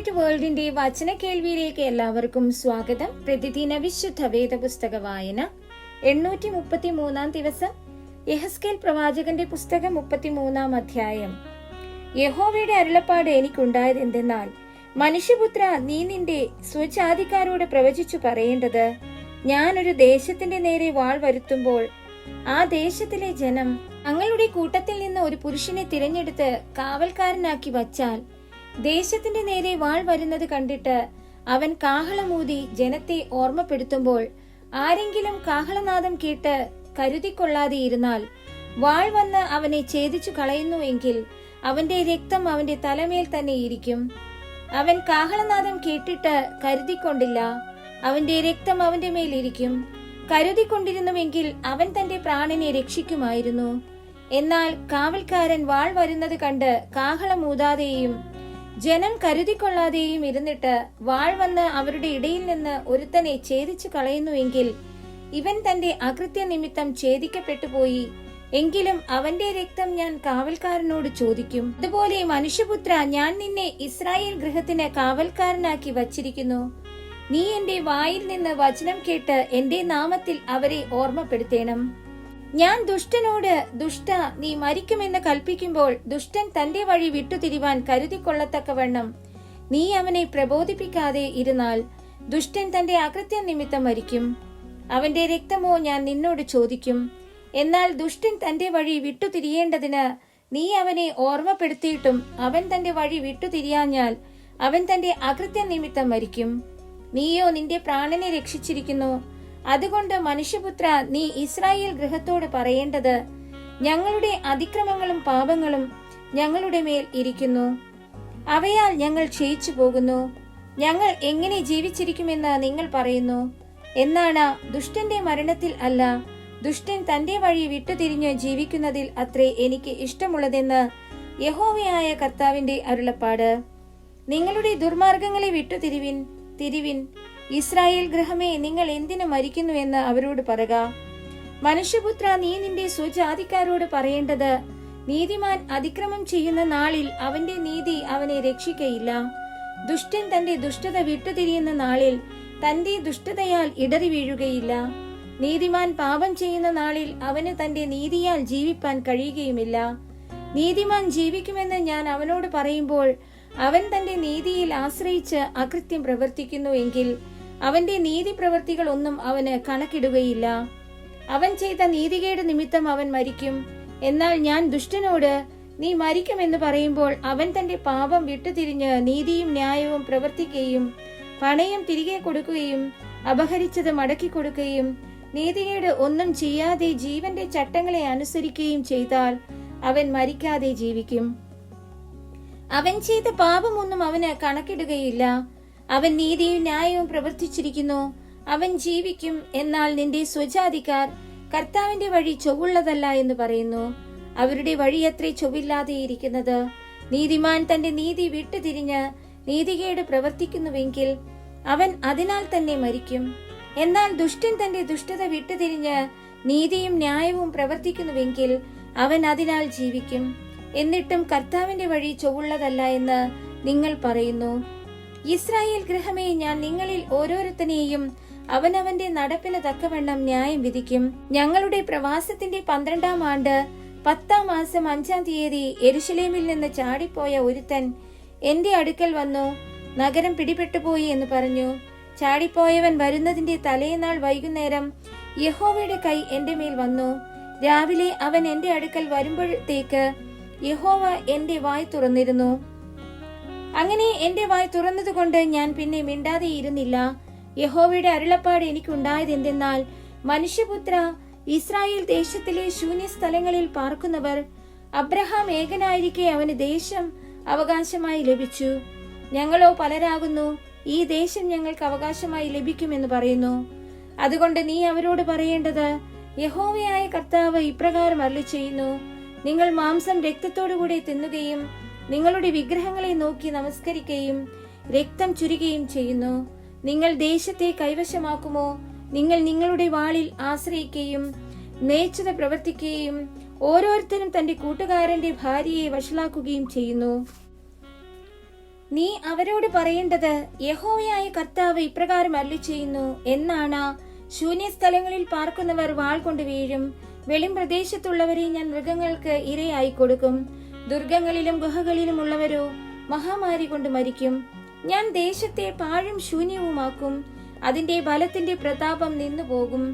Inspired വേൾഡിന്റെ വചന കേൾവിയിലേക്ക് എല്ലാവർക്കും സ്വാഗതം. പ്രതിദിന വിശുദ്ധ വേദപുസ്തക വായന 833 ദിവസം. യെഹെസ്കേൽ പ്രവാചകന്റെ പുസ്തകം 33 അധ്യായം. യഹോവയുടെ അരുളപ്പാട് എനിക്കുണ്ടായത് എന്തെന്നാൽ, മനുഷ്യപുത്ര, നീ നിന്റെ സ്വജാതിക്കാരോട് പ്രവചിച്ചു പറയേണ്ടത്, ഞാനൊരു ദേശത്തിന്റെ നേരെ വാൾ വരുത്തുമ്പോൾ ആ ദേശത്തിലെ ജനം തങ്ങളുടെ കൂട്ടത്തിൽ നിന്ന് ഒരു പുരുഷനെ തിരഞ്ഞെടുത്ത് കാവൽക്കാരനാക്കി വച്ചാൽ, ദേശത്തിന്റെ നേരെ വാൾ വരുന്നത് കണ്ടിട്ട് അവൻ കാഹളമൂതി ജനത്തെ ഓർമ്മപ്പെടുത്തുമ്പോൾ ആരെങ്കിലും കാഹളനാദം കേട്ട് കരുതിക്കൊള്ളാതെ ഇരുന്നാൽ, വാൾ വന്ന് അവനെ ഛേദിച്ചു കളയുന്നു എങ്കിൽ അവന്റെ രക്തം അവന്റെ തലമേൽ തന്നെ ഇരിക്കും. അവൻ കാഹളനാദം കേട്ടിട്ട് കരുതിക്കൊണ്ടില്ല, അവന്റെ രക്തം അവന്റെ മേലിരിക്കും. കരുതിക്കൊണ്ടിരുന്നുവെങ്കിൽ അവൻ തന്റെ പ്രാണനെ രക്ഷിക്കുമായിരുന്നു. എന്നാൽ കാവൽക്കാരൻ വാൾ വരുന്നത് കണ്ട് കാഹളമൂതാതെയും ജനം കരുതിക്കൊള്ളാതെയും ഇരുന്നിട്ട് വാൾ വന്ന് അവരുടെ ഇടയിൽ നിന്ന് ഒരുത്തനെ ഛേദിച്ചു കളയുന്നുവെങ്കിൽ ഇവൻ തന്റെ അകൃത്യ നിമിത്തം ഛേദിക്കപ്പെട്ടുപോയി. എങ്കിലും അവന്റെ രക്തം ഞാൻ കാവൽക്കാരനോട് ചോദിക്കും. അതുപോലെ മനുഷ്യപുത്ര, ഞാൻ നിന്നെ ഇസ്രായേൽ ഗൃഹത്തിന് കാവൽക്കാരനാക്കി വച്ചിരിക്കുന്നു. നീ എന്റെ വായിൽ നിന്ന് വചനം കേട്ട് എന്റെ നാമത്തിൽ അവരെ ഓർമ്മപ്പെടുത്തേണം. ഞാൻ ദുഷ്ടനോട്, ദുഷ്ട, നീ മരിക്കുമെന്ന് കൽപ്പിക്കുമ്പോൾ ദുഷ്ടൻ തന്റെ വഴി വിട്ടുതിരിവാൻ കരുതിക്കൊള്ളത്തക്കവണ്ണം നീ അവനെ പ്രബോധിപ്പിക്കാതെ ഇരുന്നാൽ ദുഷ്ടൻ തന്റെ അകൃത്യ നിമിത്തം മരിക്കും. അവന്റെ രക്തമോ ഞാൻ നിന്നോട് ചോദിക്കും. എന്നാൽ ദുഷ്ടൻ തന്റെ വഴി വിട്ടുതിരിയേണ്ടതിന് നീ അവനെ ഓർമ്മപ്പെടുത്തിയിട്ടും അവൻ തന്റെ വഴി വിട്ടുതിരിയാഞ്ഞാൽ അവൻ തന്റെ അകൃത്യ നിമിത്തം മരിക്കും. നീയോ നിന്റെ പ്രാണനെ രക്ഷിച്ചിരിക്കുന്നു. അതുകൊണ്ട് മനുഷ്യപുത്ര, നീ ഇസ്രായേൽ ഗൃഹത്തോട് പറയേണ്ടത്, ഞങ്ങളുടെ അതിക്രമങ്ങളും പാപങ്ങളും ഞങ്ങളുടെ മേൽ ഇരിക്കുന്നു. അവയാൽ ഞങ്ങൾ ക്ഷയിച്ചു പോകുന്നു. ഞങ്ങൾ എങ്ങനെ ജീവിച്ചിരിക്കുമെന്ന് നിങ്ങൾ പറയുന്നു. എന്നാണ് ദുഷ്ടന്റെ മരണത്തിൽ അല്ല, ദുഷ്ടൻ തന്റെ വഴി വിട്ടുതിരിഞ്ഞ് ജീവിക്കുന്നതിൽ അത്രേ എനിക്ക് ഇഷ്ടമുള്ളതെന്ന് യഹോവയായ കർത്താവിന്റെ അരുളപ്പാട്. നിങ്ങളുടെ ദുർമാർഗങ്ങളെ വിട്ടുതിരിവിൻ, തിരിവിൻ. ഇസ്രായേൽ ഗൃഹമേ, നിങ്ങൾ എന്തിനു മരിക്കുന്നു എന്ന് അവരോട് പറക. മനുഷ്യപുത്ര, നീ നിന്റെ സ്വജാതിക്കാരോട് പറയേണ്ടത്, നീതിമാൻ അതിക്രമം ചെയ്യുന്ന നാളിൽ അവന്റെ നീതി അവനെ രക്ഷിക്കയില്ല. ദുഷ്ടൻ തന്റെ ദുഷ്ടത വിട്ടുതിരിയുന്ന നാളിൽ തന്റെ ദുഷ്ടതയാൽ ഇടറി വീഴുകയില്ല. നീതിമാൻ പാപം ചെയ്യുന്ന നാളിൽ അവന് തന്റെ നീതിയാൽ ജീവിപ്പാൻ കഴിയുകയുമില്ല. നീതിമാൻ ജീവിക്കുമെന്ന് ഞാൻ അവനോട് പറയുമ്പോൾ അവൻ തന്റെ നീതിയിൽ ആശ്രയിച്ച് അകൃത്യം പ്രവർത്തിക്കുന്നു എങ്കിൽ അവന്റെ നീതി പ്രവൃത്തികൾ ഒന്നും അവന് കണക്കിടുകയില്ല. അവൻ ചെയ്ത നീതികേട് നിമിത്തം അവൻ മരിക്കും. എന്നാൽ ഞാൻ ദുഷ്ടനോട്, നീ മരിക്കുമെന്ന് പറയുമ്പോൾ അവൻ തന്റെ പാപം വിട്ടുതിരിഞ്ഞ് നീതിയും ന്യായവും പ്രവർത്തിക്കുകയും പണയം തിരികെ കൊടുക്കുകയും അപഹരിച്ചത് മടക്കി കൊടുക്കുകയും നീതികേട് ഒന്നും ചെയ്യാതെ ജീവന്റെ ചട്ടങ്ങളെ അനുസരിക്കുകയും ചെയ്താൽ അവൻ മരിക്കാതെ ജീവിക്കും. അവൻ ചെയ്ത പാപമൊന്നും അവന് കണക്കിടുകയില്ല. അവൻ നീതിയും ന്യായവും പ്രവർത്തിച്ചിരിക്കുന്നു, അവൻ ജീവിക്കും. എന്നാൽ നിന്റെ സ്വജാതിക്കാർ കർത്താവിന്റെ വഴി ചൊവ്വുള്ളതല്ല എന്ന് പറയുന്നു. അവരുടെ വഴി അത്രേ ചൊവ്വില്ലാതെയിരിക്കുന്നത്. നീതിമാൻ തന്റെ നീതി വിട്ടുതിരിഞ്ഞ് നീതികേട് പ്രവർത്തിക്കുന്നുവെങ്കിൽ അവൻ അതിനാൽ തന്നെ മരിക്കും. എന്നാൽ ദുഷ്ടൻ തന്റെ ദുഷ്ടത വിട്ടുതിരിഞ്ഞ് നീതിയും ന്യായവും പ്രവർത്തിക്കുന്നുവെങ്കിൽ അവൻ അതിനാൽ ജീവിക്കും. എന്നിട്ടും കർത്താവിന്റെ വഴി ചൊവ്വുള്ളതല്ല എന്ന് നിങ്ങൾ പറയുന്നു. ഇസ്രായേൽ ഗൃഹമേ, ഞാൻ നിങ്ങളിൽ ഓരോരുത്തനെയും അവനവന്റെ നടപ്പിന് തക്കവണ്ണം ന്യായം വിധിക്കും. ഞങ്ങളുടെ പ്രവാസത്തിന്റെ 12-ാം ആണ്ട് 10-ാം മാസം 5-ാം തീയതി യെരൂശലേമിൽ നിന്ന് ചാടിപ്പോയ ഒരുത്തൻ എന്റെ അടുക്കൽ വന്നു, നഗരം പിടിപെട്ടുപോയി എന്ന് പറഞ്ഞു. ചാടിപ്പോയവൻ വരുന്നതിന്റെ തലേനാൾ വൈകുന്നേരം യഹോവയുടെ കൈ എന്റെ മേൽ വന്നു. രാവിലെ അവൻ എന്റെ അടുക്കൽ വരുമ്പോഴത്തേക്ക് യഹോവ എന്റെ വായ് തുറന്നിരുന്നു. അങ്ങനെ എന്റെ വായ് തുറന്നതുകൊണ്ട് ഞാൻ പിന്നെ മിണ്ടാതെ ഇരുന്നില്ല. യഹോവയുടെ അരുളപ്പാട് എനിക്കുണ്ടായത് എന്തെന്നാൽ, മനുഷ്യപുത്ര, ഇസ്രായേൽ ദേശത്തിലെ ശൂന്യസ്ഥലങ്ങളിൽ പാർക്കുന്നവർ, അബ്രഹാം ഏകനായിരിക്കെ അവന് ദേശം അവകാശമായി ലഭിച്ചു. ഞങ്ങളോ പലരാകുന്നു, ഈ ദേശം ഞങ്ങൾക്ക് അവകാശമായി ലഭിക്കുമെന്ന് പറയുന്നു. അതുകൊണ്ട് നീ അവരോട് പറയേണ്ടത്, യഹോവയായ കർത്താവ് ഇപ്രകാരം അരുളിച്ചെയ്യുന്നു, നിങ്ങൾ മാംസം രക്തത്തോടുകൂടെ തിന്നുകയും നിങ്ങളുടെ വിഗ്രഹങ്ങളെ നോക്കി നമസ്കരിക്കുകയും രക്തം ചുരുകയും ചെയ്യുന്നു. നിങ്ങൾ ദേശത്തെ കൈവശമാക്കുമോ? നിങ്ങൾ നിങ്ങളുടെ വാളിൽ ആശ്രയിക്കുകയും മേച്ചത പ്രവർത്തിക്കുകയും ഓരോരുത്തരും തന്റെ കൂട്ടുകാരന്റെ ഭാര്യയെ വഷളാക്കുകയും ചെയ്യുന്നു. നീ അവരോട് പറയേണ്ടത്, യഹോവയായ കർത്താവ് ഇപ്രകാരം അരുളിച്ചെയ്യുന്നു എന്നാണ്. ശൂന്യസ്ഥലങ്ങളിൽ പാർക്കുന്നവർ വാൾ കൊണ്ട് വീഴും. വെളിം പ്രദേശത്തുള്ളവരെ ഞാൻ മൃഗങ്ങൾക്ക് ഇരയായി കൊടുക്കും. ദുർഗങ്ങളിലും ഗുഹകളിലും ഉള്ളവരോ മഹാമാരി കൊണ്ട് മരിക്കും. ഞാൻ ദേശത്തെ പാഴും ശൂന്യവുമാക്കും. അതിന്റെ ബലത്തിന്റെ പ്രതാപം നിന്നുപോകും.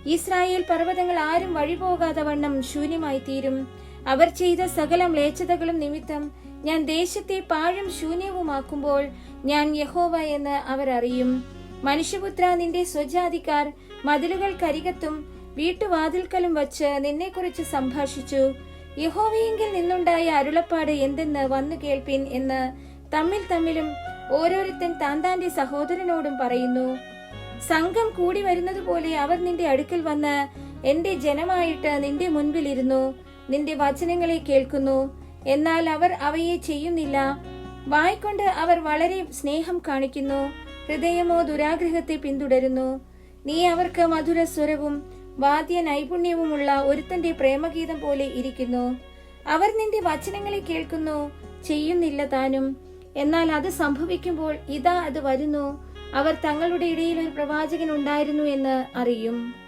ഇസ്രായേൽ പർവ്വതങ്ങൾ ആരും വഴിപോകാതെ വണ്ണം ശൂന്യമായി തീരും. അവർ ചെയ്ത സകല മ്ലേച്ഛതകളും നിമിത്തം ഞാൻ ദേശത്തെ പാഴും ശൂന്യവുമാക്കുമ്പോൾ ഞാൻ യഹോവ എന്ന് അവർ അറിയും. മനുഷ്യപുത്ര, നിന്റെ സ്വജാതിക്കാർ മതിലുകൾക്കരികത്തും വീട്ടുവാതിൽക്കലും വച്ച് നിന്നെക്കുറിച്ച് സംഭാഷിച്ചു. യഹോവയെങ്കിൽ നിന്നുണ്ടായ അരുളപ്പാട് എന്തെന്ന് വന്നു കേൾപ്പിൻ എന്ന് തമ്മിലും ഓരോരുത്തൻ താന്താന്റെ സഹോദരനോടും പറയുന്നു. സംഘം കൂടി വരുന്നത് പോലെ അവർ നിന്റെ അടുക്കൽ വന്ന് എന്റെ ജനമായിട്ട് നിന്റെ മുൻപിലിരുന്നു നിന്റെ വചനങ്ങളെ കേൾക്കുന്നു. എന്നാൽ അവർ അവയെ ചെയ്യുന്നില്ല. വായ്കൊണ്ട് അവർ വളരെ സ്നേഹം കാണിക്കുന്നു, ഹൃദയമോ ദുരാഗ്രഹത്തെ പിന്തുടരുന്നു. നീ അവർക്ക് മധുര സ്വരവും വാദ്യ നൈപുണ്യവുമുള്ള ഒരുത്തന്റെ പ്രേമഗീതം പോലെ ഇരിക്കുന്നു. അവർ നിന്റെ വചനങ്ങളെ കേൾക്കുന്നു, ചെയ്യുന്നില്ല താനും. എന്നാൽ അത് സംഭവിക്കുമ്പോൾ ഇതാ അത് വരുന്നു, അവർ തങ്ങളുടെ ഇടയിൽ ഒരു പ്രവാചകൻ ഉണ്ടായിരുന്നു എന്ന് അറിയും.